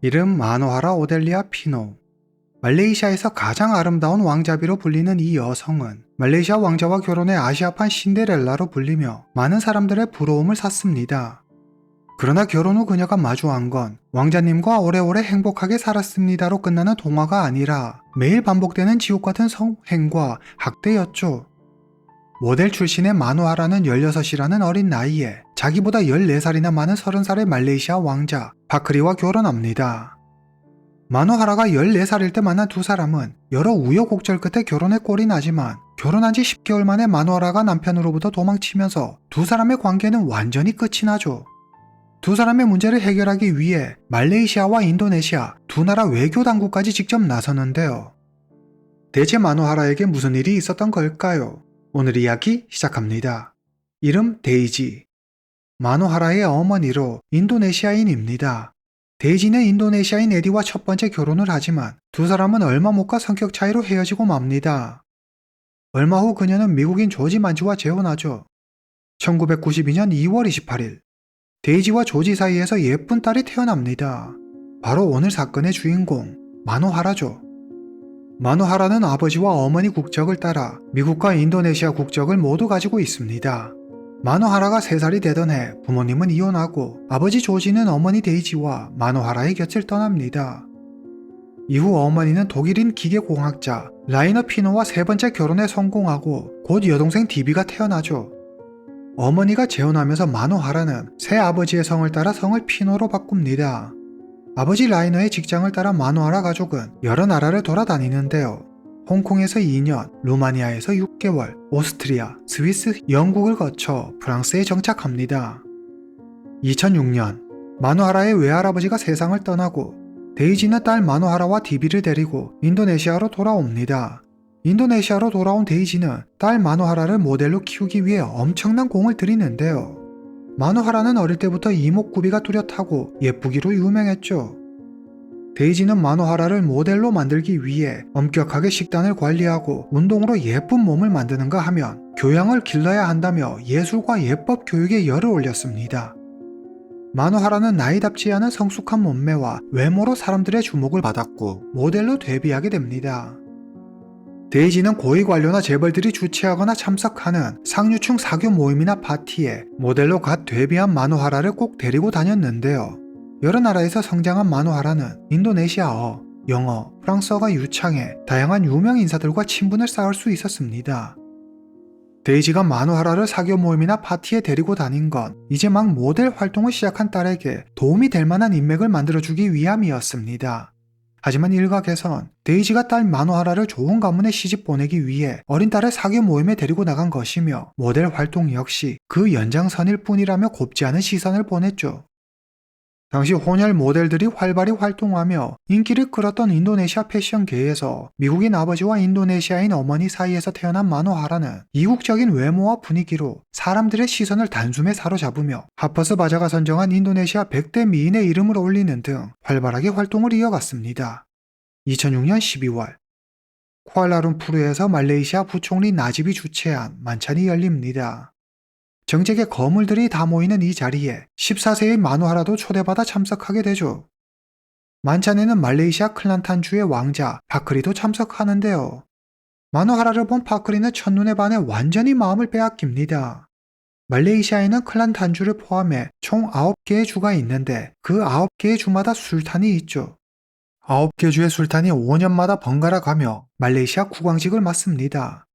이름 마노하라 오델리아 피노. 말레이시아에서 가장 아름다운 왕자비로 불리는 이 여성은 말레이시아 왕자와 결혼해 아시아판 신데렐라로 불리며 많은 사람들의 부러움을 샀습니다. 그러나 결혼 후 그녀가 마주한 건 왕자님과 오래오래 행복하게 살았습니다로 끝나는 동화가 아니라 매일 반복되는 지옥같은 성행과 학대였죠. 모델 출신의 마노하라는 16이라는 어린 나이에 자기보다 14살이나 많은 30살의 말레이시아 왕자 바크리와 결혼합니다. 마노하라가 14살일 때 만난 두 사람은 여러 우여곡절 끝에 결혼에 꼴이 나지만 결혼한 지 10개월 만에 마노하라가 남편으로부터 도망치면서 두 사람의 관계는 완전히 끝이 나죠. 두 사람의 문제를 해결하기 위해 말레이시아와 인도네시아 두 나라 외교 당국까지 직접 나서는데요. 대체 마노하라에게 무슨 일이 있었던 걸까요? 오늘 이야기 시작합니다. 이름 데이지. 마노하라의 어머니로 인도네시아인입니다. 데이지는 인도네시아인 에디와 첫 번째 결혼을 하지만 두 사람은 얼마 못 가 성격 차이로 헤어지고 맙니다. 얼마 후 그녀는 미국인 조지 만지와 재혼하죠. 1992년 2월 28일 데이지와 조지 사이에서 예쁜 딸이 태어납니다. 바로 오늘 사건의 주인공 마노하라죠. 마노하라는 아버지와 어머니 국적을 따라 미국과 인도네시아 국적을 모두 가지고 있습니다. 마노하라가 3살이 되던 해 부모님은 이혼하고 아버지 조지는 어머니 데이지와 마노하라의 곁을 떠납니다. 이후 어머니는 독일인 기계공학자 라이너 피노와 세 번째 결혼에 성공하고 곧 여동생 디비가 태어나죠. 어머니가 재혼하면서 마노하라는 새 아버지의 성을 따라 성을 피노로 바꿉니다. 아버지 라이너의 직장을 따라 마노하라 가족은 여러 나라를 돌아다니는데요. 홍콩에서 2년, 루마니아에서 6개월, 오스트리아, 스위스, 영국을 거쳐 프랑스에 정착합니다. 2006년, 마노하라의 외할아버지가 세상을 떠나고 데이지는 딸 마노하라와 디비를 데리고 인도네시아로 돌아옵니다. 인도네시아로 돌아온 데이지는 딸 마노하라를 모델로 키우기 위해 엄청난 공을 들이는데요. 마노하라는 어릴 때부터 이목구비가 뚜렷하고 예쁘기로 유명했죠. 데이지는 마노하라를 모델로 만들기 위해 엄격하게 식단을 관리하고 운동으로 예쁜 몸을 만드는가 하면 교양을 길러야 한다며 예술과 예법 교육에 열을 올렸습니다. 마노하라는 나이답지 않은 성숙한 몸매와 외모로 사람들의 주목을 받았고 모델로 데뷔하게 됩니다. 데이지는 고위 관료나 재벌들이 주최하거나 참석하는 상류층 사교 모임이나 파티에 모델로 갓 데뷔한 마노하라를 꼭 데리고 다녔는데요. 여러 나라에서 성장한 마노하라는 인도네시아어, 영어, 프랑스어가 유창해 다양한 유명 인사들과 친분을 쌓을 수 있었습니다. 데이지가 마노하라를 사교 모임이나 파티에 데리고 다닌 건 이제 막 모델 활동을 시작한 딸에게 도움이 될 만한 인맥을 만들어주기 위함이었습니다. 하지만 일각에선 데이지가 딸 마노하라를 좋은 가문에 시집 보내기 위해 어린 딸을 사교 모임에 데리고 나간 것이며 모델 활동 역시 그 연장선일 뿐이라며 곱지 않은 시선을 보냈죠. 당시 혼혈 모델들이 활발히 활동하며 인기를 끌었던 인도네시아 패션계에서 미국인 아버지와 인도네시아인 어머니 사이에서 태어난 마노하라는 이국적인 외모와 분위기로 사람들의 시선을 단숨에 사로잡으며 하퍼스 바자가 선정한 인도네시아 100대 미인의 이름을 올리는 등 활발하게 활동을 이어갔습니다. 2006년 12월 쿠알라룸푸르에서 말레이시아 부총리 나집이 주최한 만찬이 열립니다. 정책의 거물들이 다 모이는 이 자리에 14세의 마노하라도 초대받아 참석하게 되죠. 만찬에는 말레이시아 클란탄주의 왕자 바크리도 참석하는데요. 마노하라를 본 바크리는 첫눈에 반해 완전히 마음을 빼앗깁니다. 말레이시아에는 클란탄주를 포함해 총 9개의 주가 있는데 그 9개의 주마다 술탄이 있죠. 9개 주의 술탄이 5년마다 번갈아 가며 말레이시아 국왕직을 맡습니다.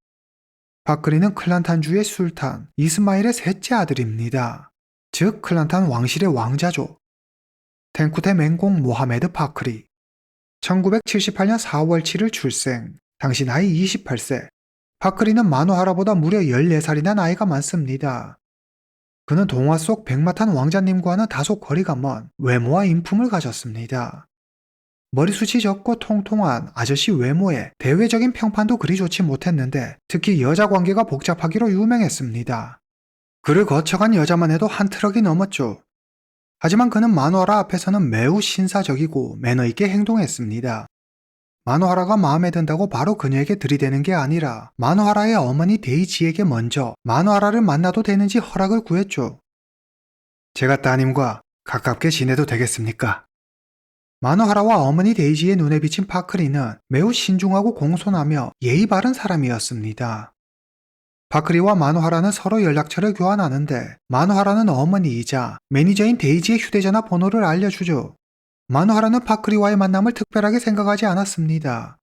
바크리는 클란탄주의 술탄 이스마일의 셋째 아들입니다. 즉 클란탄 왕실의 왕자죠. 탱쿠테 맹공 모하메드 바크리. 1978년 4월 7일 출생. 당시 나이 28세. 바크리는 마노하라보다 무려 14살이나 나이가 많습니다. 그는 동화 속 백마탄 왕자님과는 다소 거리가 먼 외모와 인품을 가졌습니다. 머리숱이 적고 통통한 아저씨 외모에 대외적인 평판도 그리 좋지 못했는데 특히 여자 관계가 복잡하기로 유명했습니다. 그를 거쳐간 여자만 해도 한 트럭이 넘었죠. 하지만 그는 마노하라 앞에서는 매우 신사적이고 매너있게 행동했습니다. 마노하라가 마음에 든다고 바로 그녀에게 들이대는 게 아니라 마노하라의 어머니 데이지에게 먼저 마노하라를 만나도 되는지 허락을 구했죠. 제가 따님과 가깝게 지내도 되겠습니까? 마노하라와 어머니 데이지의 눈에 비친 파크리는 매우 신중하고 공손하며 예의 바른 사람이었습니다. 파크리와 마노하라는 서로 연락처를 교환하는데 마노하라는 어머니이자 매니저인 데이지의 휴대전화 번호를 알려주죠. 마노하라는 파크리와의 만남을 특별하게 생각하지 않았습니다.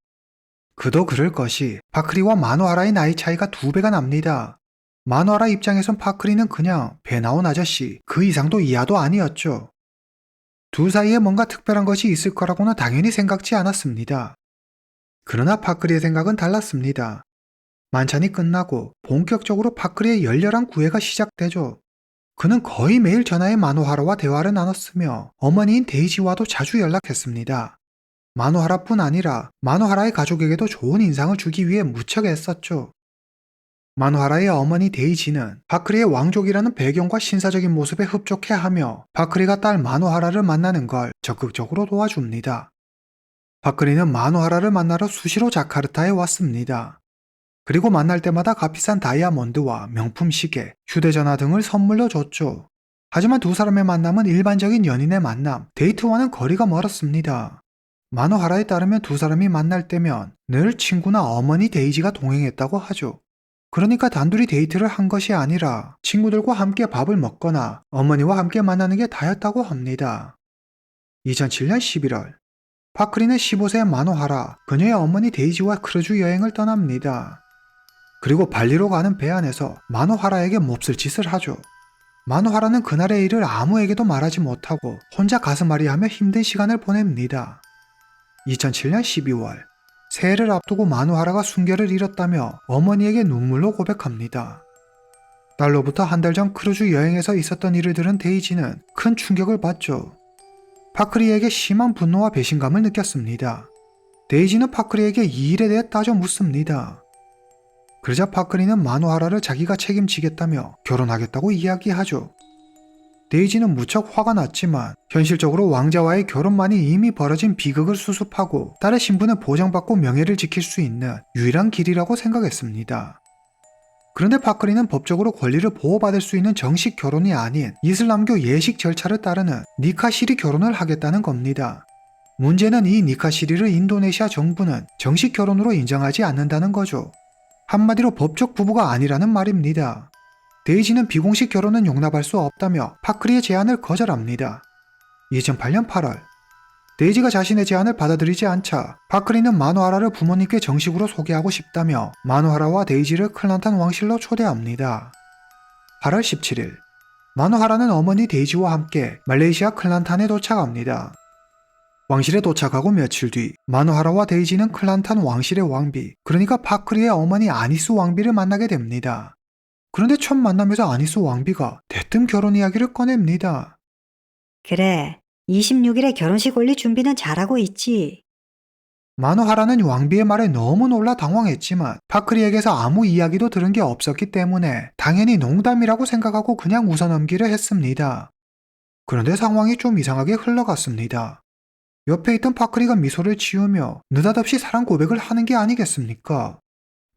그도 그럴 것이 파크리와 마노하라의 나이 차이가 2배가 납니다. 마노하라 입장에선 파크리는 그냥 배 나온 아저씨 그 이상도 이하도 아니었죠. 두 사이에 뭔가 특별한 것이 있을 거라고는 당연히 생각지 않았습니다. 그러나 파크리의 생각은 달랐습니다. 만찬이 끝나고 본격적으로 파크리의 열렬한 구애가 시작되죠. 그는 거의 매일 전화에 마노하라와 대화를 나눴으며 어머니인 데이지와도 자주 연락했습니다. 마노하라뿐 아니라 마노하라의 가족에게도 좋은 인상을 주기 위해 무척 애썼죠. 마노하라의 어머니 데이지는 파크리의 왕족이라는 배경과 신사적인 모습에 흡족해하며 파크리가 딸 마노하라를 만나는 걸 적극적으로 도와줍니다. 파크리는 마노하라를 만나러 수시로 자카르타에 왔습니다. 그리고 만날 때마다 값비싼 다이아몬드와 명품 시계, 휴대전화 등을 선물로 줬죠. 하지만 두 사람의 만남은 일반적인 연인의 만남, 데이트와는 거리가 멀었습니다. 마노하라에 따르면 두 사람이 만날 때면 늘 친구나 어머니 데이지가 동행했다고 하죠. 그러니까 단둘이 데이트를 한 것이 아니라 친구들과 함께 밥을 먹거나 어머니와 함께 만나는 게 다였다고 합니다. 2007년 11월, 파크리는 15세의 마노하라, 그녀의 어머니 데이지와 크루즈 여행을 떠납니다. 그리고 발리로 가는 배 안에서 마노하라에게 몹쓸 짓을 하죠. 마노하라는 그날의 일을 아무에게도 말하지 못하고 혼자 가슴앓이하며 힘든 시간을 보냅니다. 2007년 12월, 새해를 앞두고 마노하라가 순결을 잃었다며 어머니에게 눈물로 고백합니다. 딸로부터 한 달 전 크루즈 여행에서 있었던 일을 들은 데이지는 큰 충격을 받죠. 파크리에게 심한 분노와 배신감을 느꼈습니다. 데이지는 파크리에게 이 일에 대해 따져 묻습니다. 그러자 파크리는 마노하라를 자기가 책임지겠다며 결혼하겠다고 이야기하죠. 데이지는 무척 화가 났지만 현실적으로 왕자와의 결혼만이 이미 벌어진 비극을 수습하고 딸의 신분을 보장받고 명예를 지킬 수 있는 유일한 길이라고 생각했습니다. 그런데 파크리는 법적으로 권리를 보호받을 수 있는 정식 결혼이 아닌 이슬람교 예식 절차를 따르는 니카 시리 결혼을 하겠다는 겁니다. 문제는 이 니카 시리를 인도네시아 정부는 정식 결혼으로 인정하지 않는다는 거죠. 한마디로 법적 부부가 아니라는 말입니다. 데이지는 비공식 결혼은 용납할 수 없다며 파크리의 제안을 거절합니다. 2008년 8월, 데이지가 자신의 제안을 받아들이지 않자 파크리는 마노하라를 부모님께 정식으로 소개하고 싶다며 마노하라와 데이지를 클란탄 왕실로 초대합니다. 8월 17일, 마노하라는 어머니 데이지와 함께 말레이시아 클란탄에 도착합니다. 왕실에 도착하고 며칠 뒤 마노하라와 데이지는 클란탄 왕실의 왕비, 그러니까 파크리의 어머니 아니스 왕비를 만나게 됩니다. 그런데 첫 만남에서 아니스 왕비가 대뜸 결혼 이야기를 꺼냅니다. 그래, 26일에 결혼식 올릴 준비는 잘하고 있지. 마노하라는 왕비의 말에 너무 놀라 당황했지만 파크리에게서 아무 이야기도 들은 게 없었기 때문에 당연히 농담이라고 생각하고 그냥 웃어넘기를 했습니다. 그런데 상황이 좀 이상하게 흘러갔습니다. 옆에 있던 파크리가 미소를 지으며 느닷없이 사랑 고백을 하는 게 아니겠습니까?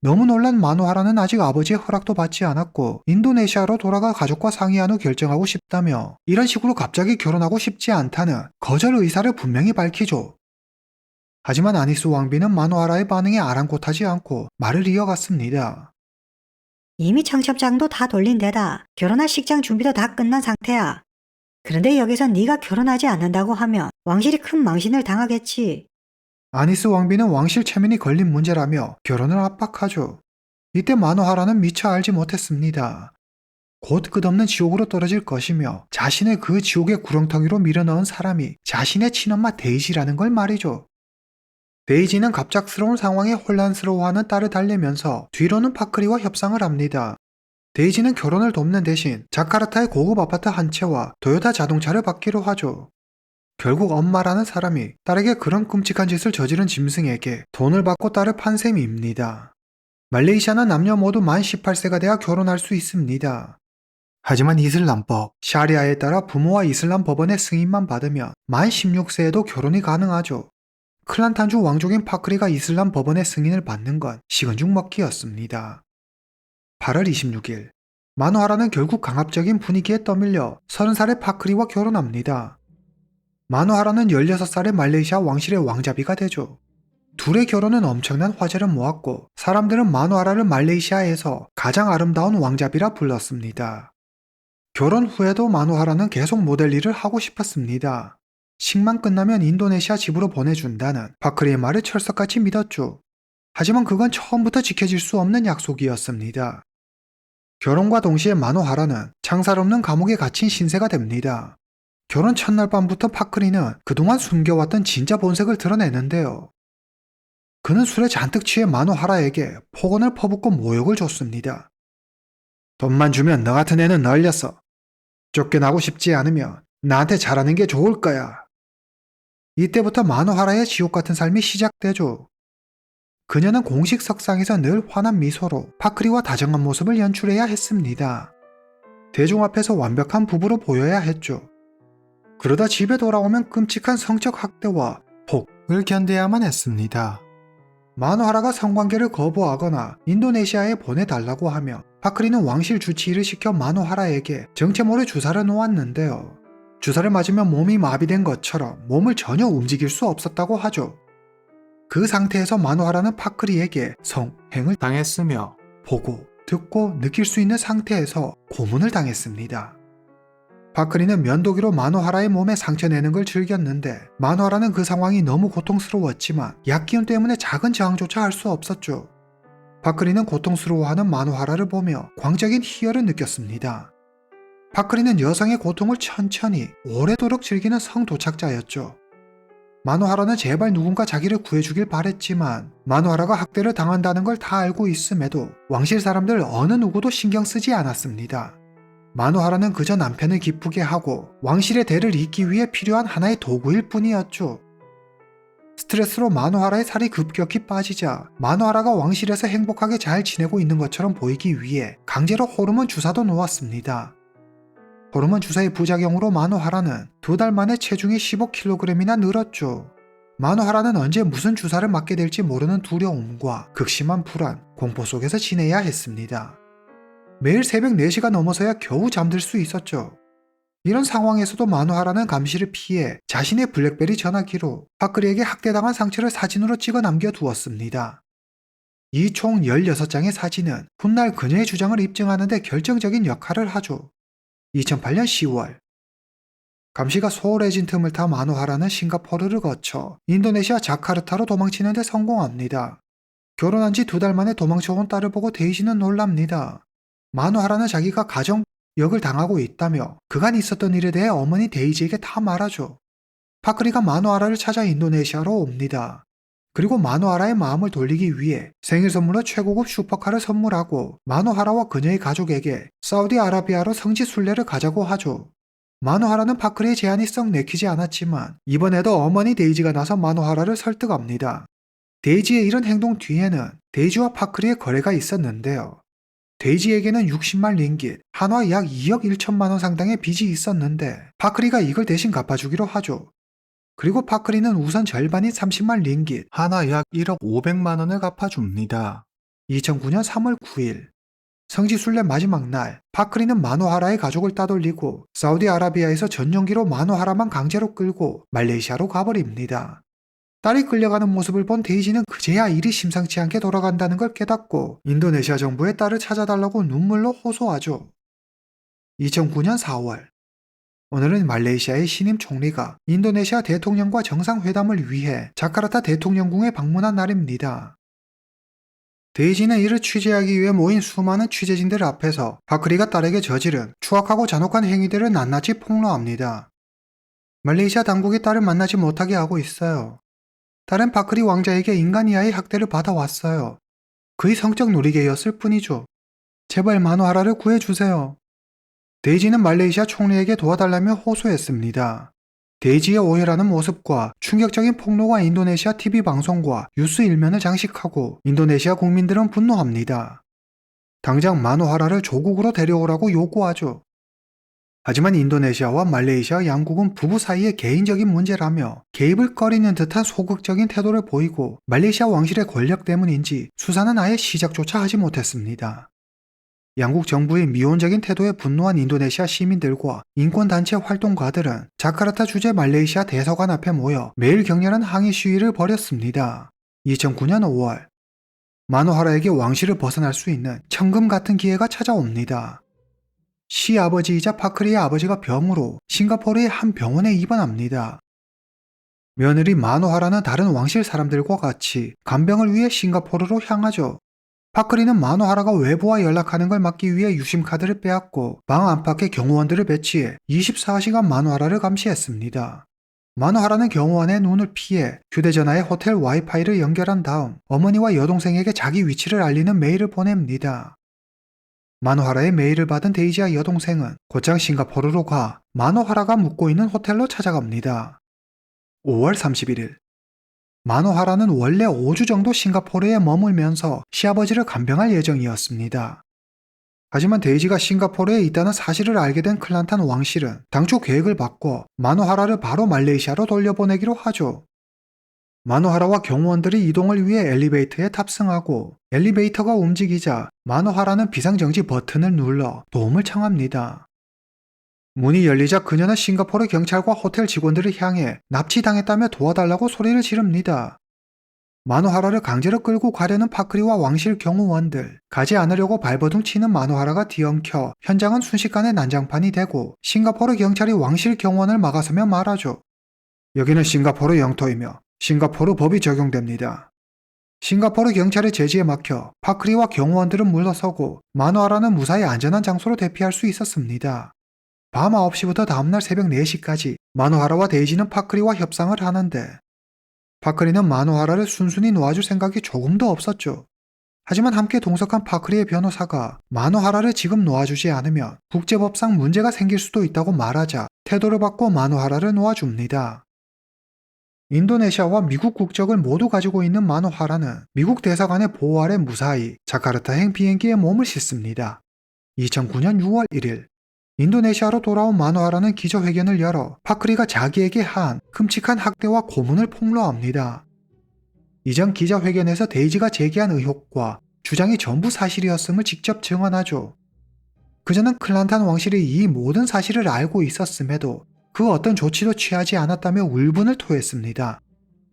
너무 놀란 마노하라는 아직 아버지의 허락도 받지 않았고 인도네시아로 돌아가 가족과 상의한 후 결정하고 싶다며 이런 식으로 갑자기 결혼하고 싶지 않다는 거절 의사를 분명히 밝히죠. 하지만 아니스 왕비는 마노하라의 반응에 아랑곳하지 않고 말을 이어갔습니다. 이미 청첩장도 다 돌린 데다 결혼할 식장 준비도 다 끝난 상태야. 그런데 여기서 네가 결혼하지 않는다고 하면 왕실이 큰 망신을 당하겠지. 아니스 왕비는 왕실 체면이 걸린 문제라며 결혼을 압박하죠. 이때 마노하라는 미처 알지 못했습니다. 곧 끝없는 지옥으로 떨어질 것이며 자신을 그 지옥의 구렁텅이로 밀어넣은 사람이 자신의 친엄마 데이지라는 걸 말이죠. 데이지는 갑작스러운 상황에 혼란스러워하는 딸을 달래면서 뒤로는 파크리와 협상을 합니다. 데이지는 결혼을 돕는 대신 자카르타의 고급 아파트 한 채와 도요타 자동차를 받기로 하죠. 결국 엄마라는 사람이 딸에게 그런 끔찍한 짓을 저지른 짐승에게 돈을 받고 딸을 판 셈입니다. 말레이시아는 남녀 모두 만 18세가 돼야 결혼할 수 있습니다. 하지만 이슬람법, 샤리아에 따라 부모와 이슬람 법원의 승인만 받으면 만 16세에도 결혼이 가능하죠. 클란탄주 왕족인 파크리가 이슬람 법원의 승인을 받는 건 식은 죽 먹기였습니다. 8월 26일, 마노하라는 결국 강압적인 분위기에 떠밀려 30살의 파크리와 결혼합니다. 마노하라는 16살의 말레이시아 왕실의 왕자비가 되죠. 둘의 결혼은 엄청난 화제를 모았고 사람들은 마노하라를 말레이시아에서 가장 아름다운 왕자비라 불렀습니다. 결혼 후에도 마노하라는 계속 모델 일을 하고 싶었습니다. 식만 끝나면 인도네시아 집으로 보내준다는 파크리의 말을 철석같이 믿었죠. 하지만 그건 처음부터 지켜질 수 없는 약속이었습니다. 결혼과 동시에 마노하라는 창살 없는 감옥에 갇힌 신세가 됩니다. 결혼 첫날 밤부터 파크리는 그동안 숨겨왔던 진짜 본색을 드러내는데요. 그는 술에 잔뜩 취해 마노하라에게 폭언을 퍼붓고 모욕을 줬습니다. 돈만 주면 너 같은 애는 널렸어. 쫓겨나고 싶지 않으면 나한테 잘하는 게 좋을 거야. 이때부터 마노하라의 지옥 같은 삶이 시작되죠. 그녀는 공식 석상에서 늘 환한 미소로 파크리와 다정한 모습을 연출해야 했습니다. 대중 앞에서 완벽한 부부로 보여야 했죠. 그러다 집에 돌아오면 끔찍한 성적 학대와 폭을 견뎌야만 했습니다. 마노하라가 성관계를 거부하거나 인도네시아에 보내달라고 하며 파크리는 왕실 주치의를 시켜 마노하라에게 정체 모를 주사를 놓았는데요. 주사를 맞으면 몸이 마비된 것처럼 몸을 전혀 움직일 수 없었다고 하죠. 그 상태에서 마노하라는 파크리에게 성행을 당했으며 보고, 듣고, 느낄 수 있는 상태에서 고문을 당했습니다. 파크리는 면도기로 마노하라의 몸에 상처 내는 걸 즐겼는데 마노하라는 그 상황이 너무 고통스러웠지만 약기운 때문에 작은 저항조차 할 수 없었죠. 파크리는 고통스러워하는 마노하라를 보며 광적인 희열을 느꼈습니다. 파크리는 여성의 고통을 천천히 오래도록 즐기는 성도착자였죠. 마노하라는 제발 누군가 자기를 구해주길 바랬지만 마노하라가 학대를 당한다는 걸 다 알고 있음에도 왕실 사람들 어느 누구도 신경 쓰지 않았습니다. 마노하라는 그저 남편을 기쁘게 하고 왕실의 대를 잇기 위해 필요한 하나의 도구일 뿐이었죠. 스트레스로 마노하라의 살이 급격히 빠지자 마노하라가 왕실에서 행복하게 잘 지내고 있는 것처럼 보이기 위해 강제로 호르몬 주사도 놓았습니다. 호르몬 주사의 부작용으로 마노하라는 2달 만에 체중이 15kg이나 늘었죠. 마노하라는 언제 무슨 주사를 맞게 될지 모르는 두려움과 극심한 불안, 공포 속에서 지내야 했습니다. 매일 새벽 4시가 넘어서야 겨우 잠들 수 있었죠. 이런 상황에서도 마노하라는 감시를 피해 자신의 블랙베리 전화기로 파크리에게 학대당한 상처를 사진으로 찍어 남겨두었습니다. 이 총 16장의 사진은 훗날 그녀의 주장을 입증하는 데 결정적인 역할을 하죠. 2008년 10월 감시가 소홀해진 틈을 타 마노하라는 싱가포르를 거쳐 인도네시아 자카르타로 도망치는 데 성공합니다. 결혼한 지 2달 만에 도망쳐온 딸을 보고 데이지는 놀랍니다. 마노하라는 자기가 가정역을 당하고 있다며 그간 있었던 일에 대해 어머니 데이지에게 다 말하죠. 파크리가 마노하라를 찾아 인도네시아로 옵니다. 그리고 마노하라의 마음을 돌리기 위해 생일 선물로 최고급 슈퍼카를 선물하고 마노하라와 그녀의 가족에게 사우디아라비아로 성지 순례를 가자고 하죠. 마노하라는 파크리의 제안이 썩 내키지 않았지만 이번에도 어머니 데이지가 나서 마노하라를 설득합니다. 데이지의 이런 행동 뒤에는 데이지와 파크리의 거래가 있었는데요. 데이지에게는 60만 링깃, 한화 약 2억 1천만 원 상당의 빚이 있었는데 파크리가 이걸 대신 갚아주기로 하죠. 그리고 파크리는 우선 절반인 30만 링깃, 한화 약 1억 500만 원을 갚아줍니다. 2009년 3월 9일 성지순례 마지막 날 파크리는 마노하라의 가족을 따돌리고 사우디아라비아에서 전용기로 마노하라만 강제로 끌고 말레이시아로 가버립니다. 딸이 끌려가는 모습을 본 데이지는 그제야 일이 심상치 않게 돌아간다는 걸 깨닫고 인도네시아 정부에 딸을 찾아달라고 눈물로 호소하죠. 2009년 4월 오늘은 말레이시아의 신임 총리가 인도네시아 대통령과 정상회담을 위해 자카르타 대통령궁에 방문한 날입니다. 데이지는 이를 취재하기 위해 모인 수많은 취재진들 앞에서 파크리가 딸에게 저지른 추악하고 잔혹한 행위들을 낱낱이 폭로합니다. 말레이시아 당국이 딸을 만나지 못하게 하고 있어요. 딸은 파크리 왕자에게 인간 이하의 학대를 받아왔어요. 그의 성적 누리개였을 뿐이죠. 제발 마노하라를 구해주세요. 데이지는 말레이시아 총리에게 도와달라며 호소했습니다. 데이지의 오해라는 모습과 충격적인 폭로가 인도네시아 TV 방송과 뉴스 일면을 장식하고 인도네시아 국민들은 분노합니다. 당장 마노하라를 조국으로 데려오라고 요구하죠. 하지만 인도네시아와 말레이시아 양국은 부부 사이의 개인적인 문제라며 개입을 꺼리는 듯한 소극적인 태도를 보이고 말레이시아 왕실의 권력 때문인지 수사는 아예 시작조차 하지 못했습니다. 양국 정부의 미온적인 태도에 분노한 인도네시아 시민들과 인권단체 활동가들은 자카르타 주재 말레이시아 대사관 앞에 모여 매일 격렬한 항의 시위를 벌였습니다. 2009년 5월, 마노하라에게 왕실을 벗어날 수 있는 천금 같은 기회가 찾아옵니다. 시아버지이자 파크리의 아버지가 병으로 싱가포르의 한 병원에 입원합니다. 며느리 마노하라는 다른 왕실 사람들과 같이 간병을 위해 싱가포르로 향하죠. 파크리는 마노하라가 외부와 연락하는 걸 막기 위해 유심카드를 빼앗고 방 안팎에 경호원들을 배치해 24시간 마노하라를 감시했습니다. 마노하라는 경호원의 눈을 피해 휴대전화에 호텔 와이파이를 연결한 다음 어머니와 여동생에게 자기 위치를 알리는 메일을 보냅니다. 마노하라의 메일을 받은 데이지와 여동생은 곧장 싱가포르로 가 마노하라가 묵고 있는 호텔로 찾아갑니다. 5월 31일, 마노하라는 원래 5주 정도 싱가포르에 머물면서 시아버지를 간병할 예정이었습니다. 하지만 데이지가 싱가포르에 있다는 사실을 알게 된 클란탄 왕실은 당초 계획을 바꿔 마노하라를 바로 말레이시아로 돌려보내기로 하죠. 마노하라와 경호원들이 이동을 위해 엘리베이터에 탑승하고 엘리베이터가 움직이자 마노하라는 비상정지 버튼을 눌러 도움을 청합니다. 문이 열리자 그녀는 싱가포르 경찰과 호텔 직원들을 향해 납치당했다며 도와달라고 소리를 지릅니다. 마노하라를 강제로 끌고 가려는 파크리와 왕실 경호원들, 가지 않으려고 발버둥 치는 마노하라가 뒤엉켜 현장은 순식간에 난장판이 되고 싱가포르 경찰이 왕실 경호원을 막아서며 말하죠. 여기는 싱가포르 영토이며 싱가포르 법이 적용됩니다. 싱가포르 경찰의 제지에 막혀 파크리와 경호원들은 물러서고 마노하라는 무사히 안전한 장소로 대피할 수 있었습니다. 밤 9시부터 다음날 새벽 4시까지 마노하라와 데이지는 파크리와 협상을 하는데 파크리는 마노하라를 순순히 놓아줄 생각이 조금도 없었죠. 하지만 함께 동석한 파크리의 변호사가 마노하라를 지금 놓아주지 않으면 국제법상 문제가 생길 수도 있다고 말하자 태도를 바꿔 마노하라를 놓아줍니다. 인도네시아와 미국 국적을 모두 가지고 있는 마노하라는 미국 대사관의 보호 아래 무사히 자카르타행 비행기에 몸을 싣습니다. 2009년 6월 1일, 인도네시아로 돌아온 마노하라는 기자회견을 열어 파크리가 자기에게 한 끔찍한 학대와 고문을 폭로합니다. 이전 기자회견에서 데이지가 제기한 의혹과 주장이 전부 사실이었음을 직접 증언하죠. 그녀는 클란탄 왕실이 이 모든 사실을 알고 있었음에도 그 어떤 조치도 취하지 않았다며 울분을 토했습니다.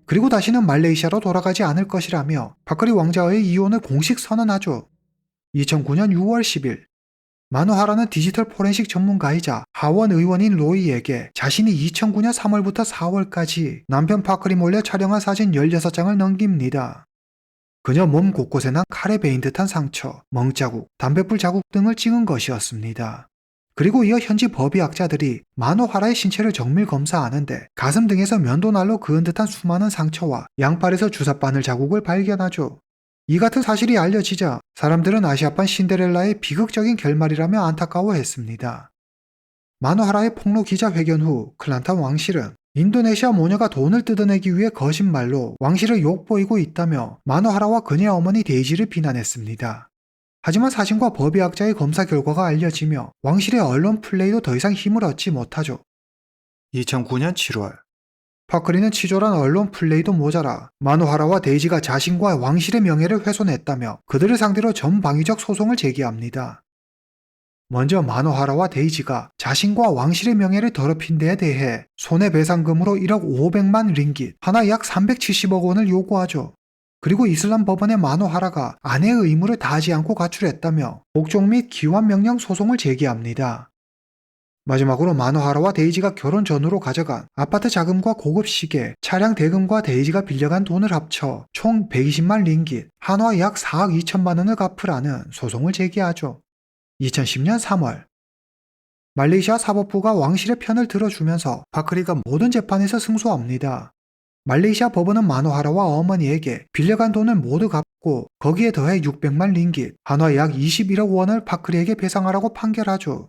그리고 다시는 말레이시아로 돌아가지 않을 것이라며 파크리 왕자의 이혼을 공식 선언하죠. 2009년 6월 10일, 마노하라는 디지털 포렌식 전문가이자 하원 의원인 로이에게 자신이 2009년 3월부터 4월까지 남편 파크리 몰래 촬영한 사진 16장을 넘깁니다. 그녀 몸 곳곳에 난 칼에 베인 듯한 상처, 멍자국, 담뱃불 자국 등을 찍은 것이었습니다. 그리고 이어 현지 법의학자들이 마노하라의 신체를 정밀 검사하는데 가슴 등에서 면도날로 그은 듯한 수많은 상처와 양팔에서 주사바늘 자국을 발견하죠. 이 같은 사실이 알려지자 사람들은 아시아판 신데렐라의 비극적인 결말이라며 안타까워했습니다. 마노하라의 폭로 기자회견 후 클란탄 왕실은 인도네시아 모녀가 돈을 뜯어내기 위해 거짓말로 왕실을 욕보이고 있다며 마노하라와 그녀의 어머니 데이지를 비난했습니다. 하지만 사진과 법의학자의 검사 결과가 알려지며 왕실의 언론 플레이도 더 이상 힘을 얻지 못하죠. 2009년 7월, 파크리는 치졸한 언론 플레이도 모자라 마노하라와 데이지가 자신과 왕실의 명예를 훼손했다며 그들을 상대로 전방위적 소송을 제기합니다. 먼저 마노하라와 데이지가 자신과 왕실의 명예를 더럽힌 데에 대해 손해배상금으로 1억 500만 링깃, 하나 약 370억 원을 요구하죠. 그리고 이슬람 법원의 마노하라가 아내의 의무를 다하지 않고 가출했다며 복종 및 기환명령 소송을 제기합니다. 마지막으로 마노하라와 데이지가 결혼 전후로 가져간 아파트 자금과 고급 시계, 차량 대금과 데이지가 빌려간 돈을 합쳐 총 120만 링깃, 한화 약 4억 2천만 원을 갚으라는 소송을 제기하죠. 2010년 3월, 말레이시아 사법부가 왕실의 편을 들어주면서 파크리가 모든 재판에서 승소합니다. 말레이시아 법원은 마노하라와 어머니에게 빌려간 돈을 모두 갚고 거기에 더해 600만 링깃, 한화 약 21억 원을 파크리에게 배상하라고 판결하죠.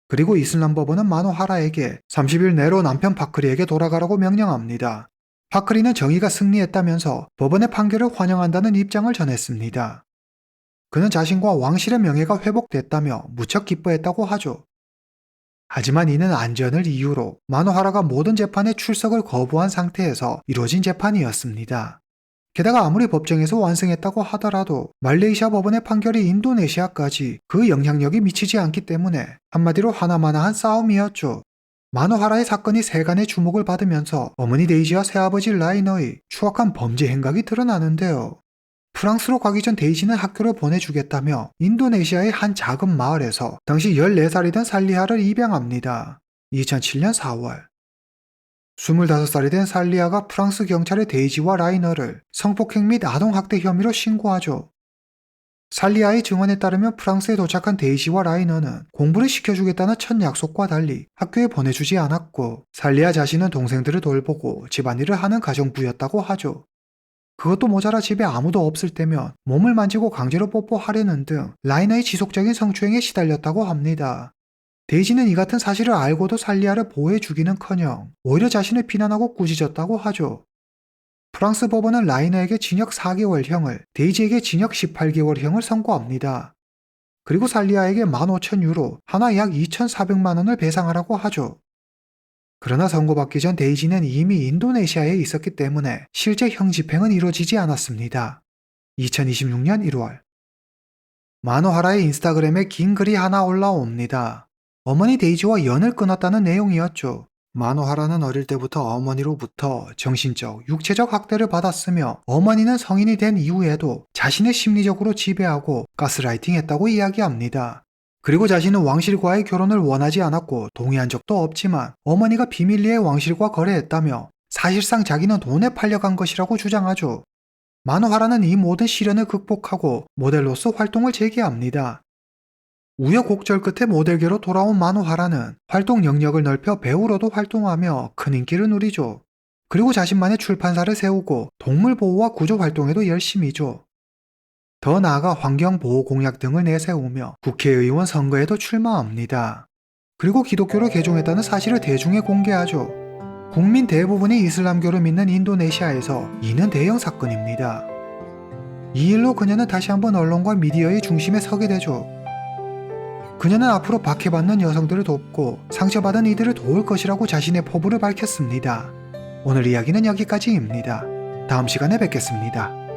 그리고 이슬람 법원은 마노하라에게 30일 내로 남편 파크리에게 돌아가라고 명령합니다. 파크리는 정의가 승리했다면서 법원의 판결을 환영한다는 입장을 전했습니다. 그는 자신과 왕실의 명예가 회복됐다며 무척 기뻐했다고 하죠. 하지만 이는 안전을 이유로 마노하라가 모든 재판에 출석을 거부한 상태에서 이루어진 재판이었습니다. 게다가 아무리 법정에서 완승했다고 하더라도 말레이시아 법원의 판결이 인도네시아까지 그 영향력이 미치지 않기 때문에 한마디로 하나마나한 싸움이었죠. 마노하라의 사건이 세간의 주목을 받으면서 어머니 데이지와 새아버지 라이너의 추악한 범죄 행각이 드러나는데요. 프랑스로 가기 전 데이지는 학교를 보내주겠다며 인도네시아의 한 작은 마을에서 당시 14살이 된 살리아를 입양합니다. 2007년 4월. 25살이 된 살리아가 프랑스 경찰에 데이지와 라이너를 성폭행 및 아동학대 혐의로 신고하죠. 살리아의 증언에 따르면 프랑스에 도착한 데이지와 라이너는 공부를 시켜주겠다는 첫 약속과 달리 학교에 보내주지 않았고 살리아 자신은 동생들을 돌보고 집안일을 하는 가정부였다고 하죠. 그것도 모자라 집에 아무도 없을 때면 몸을 만지고 강제로 뽀뽀하려는 등 라이너의 지속적인 성추행에 시달렸다고 합니다. 데이지는 이 같은 사실을 알고도 살리아를 보호해주기는커녕 오히려 자신을 비난하고 꾸짖었다고 하죠. 프랑스 법원은 라이너에게 징역 4개월형을, 데이지에게 징역 18개월형을 선고합니다. 그리고 살리아에게 15,000유로, 하나 약 2,400만 원을 배상하라고 하죠. 그러나 선고받기 전 데이지는 이미 인도네시아에 있었기 때문에 실제 형 집행은 이루어지지 않았습니다. 2026년 1월. 마노하라의 인스타그램에 긴 글이 하나 올라옵니다. 어머니 데이지와 연을 끊었다는 내용이었죠. 마노하라는 어릴 때부터 어머니로부터 정신적, 육체적 학대를 받았으며 어머니는 성인이 된 이후에도 자신을 심리적으로 지배하고 가스라이팅했다고 이야기합니다. 그리고 자신은 왕실과의 결혼을 원하지 않았고 동의한 적도 없지만 어머니가 비밀리에 왕실과 거래했다며 사실상 자기는 돈에 팔려간 것이라고 주장하죠. 마노하라는 이 모든 시련을 극복하고 모델로서 활동을 재개합니다. 우여곡절 끝에 모델계로 돌아온 마노하라는 활동 영역을 넓혀 배우로도 활동하며 큰 인기를 누리죠. 그리고 자신만의 출판사를 세우고 동물 보호와 구조 활동에도 열심이죠. 더 나아가 환경보호 공약 등을 내세우며 국회의원 선거에도 출마합니다. 그리고 기독교를 개종했다는 사실을 대중에 공개하죠. 국민 대부분이 이슬람교를 믿는 인도네시아에서 이는 대형 사건입니다. 이 일로 그녀는 다시 한번 언론과 미디어의 중심에 서게 되죠. 그녀는 앞으로 박해받는 여성들을 돕고 상처받은 이들을 도울 것이라고 자신의 포부를 밝혔습니다. 오늘 이야기는 여기까지입니다. 다음 시간에 뵙겠습니다.